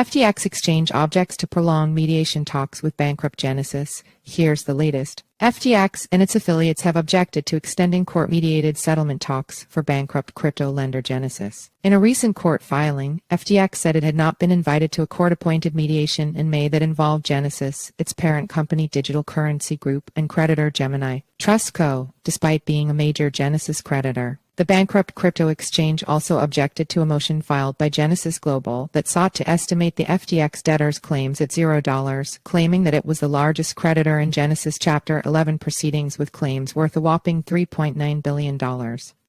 FTX exchange objects to prolong mediation talks with bankrupt Genesis. Here's the latest. FTX and its affiliates have objected to extending court-mediated settlement talks for bankrupt crypto lender Genesis. In a recent court filing, FTX said it had not been invited to a court-appointed mediation in May that involved Genesis, its parent company Digital Currency Group, and creditor Gemini Trust Co., despite being a major Genesis creditor. The bankrupt crypto exchange also objected to a motion filed by Genesis Global that sought to estimate the FTX debtors' claims at $0, claiming that it was the largest creditor in Genesis Chapter 11 proceedings with claims worth a whopping $3.9 billion.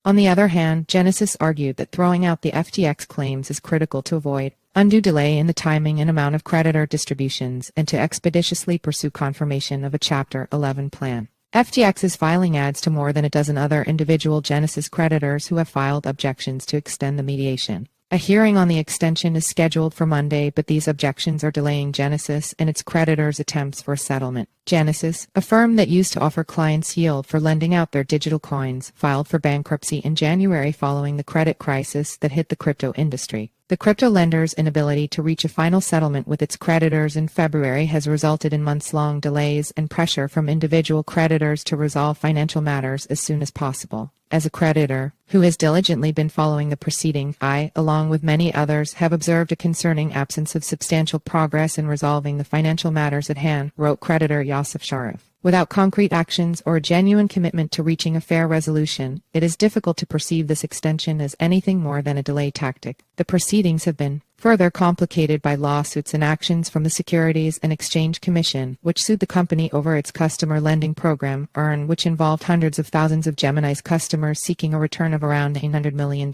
On the other hand, Genesis argued that throwing out the FTX claims is critical to avoid undue delay in the timing and amount of creditor distributions and to expeditiously pursue confirmation of a Chapter 11 plan. FTX's filing adds to more than a dozen other individual Genesis creditors who have filed objections to extend the mediation. A hearing on the extension is scheduled for Monday, but these objections are delaying Genesis and its creditors' attempts for a settlement. Genesis, a firm that used to offer clients yield for lending out their digital coins, filed for bankruptcy in January following the credit crisis that hit the crypto industry. The crypto lender's inability to reach a final settlement with its creditors in February has resulted in months-long delays and pressure from individual creditors to resolve financial matters as soon as possible. As a creditor, who has diligently been following the proceeding, I, along with many others, have observed a concerning absence of substantial progress in resolving the financial matters at hand, wrote creditor Yusuf Sharif. Without concrete actions or a genuine commitment to reaching a fair resolution, it is difficult to perceive this extension as anything more than a delay tactic. The proceedings have been further complicated by lawsuits and actions from the Securities and Exchange Commission, which sued the company over its customer lending program, EARN, which involved hundreds of thousands of Gemini's customers seeking a return of around $800 million.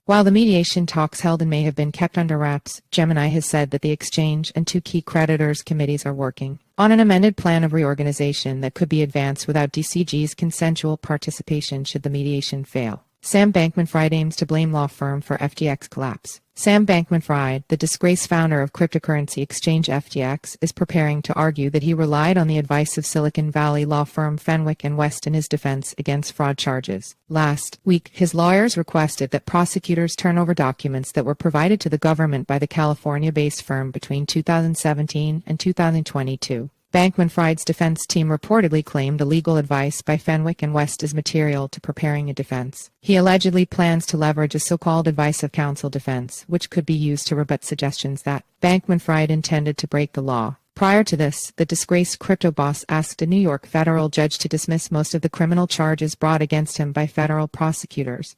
While the mediation talks held in May have been kept under wraps, Gemini has said that the exchange and two key creditors' committees are working on an amended plan of reorganization that could be advanced without DCG's consensual participation should the mediation fail. Sam Bankman-Fried aims to blame law firm for FTX collapse. Sam Bankman-Fried, the disgraced founder of cryptocurrency exchange FTX, is preparing to argue that he relied on the advice of Silicon Valley law firm Fenwick & West in his defense against fraud charges. Last week, his lawyers requested that prosecutors turn over documents that were provided to the government by the California-based firm between 2017 and 2022. Bankman-Fried's defense team reportedly claimed the legal advice by Fenwick & West is material to preparing a defense. He allegedly plans to leverage a so-called advice of counsel defense, which could be used to rebut suggestions that Bankman-Fried intended to break the law. Prior to this, the disgraced crypto boss asked a New York federal judge to dismiss most of the criminal charges brought against him by federal prosecutors.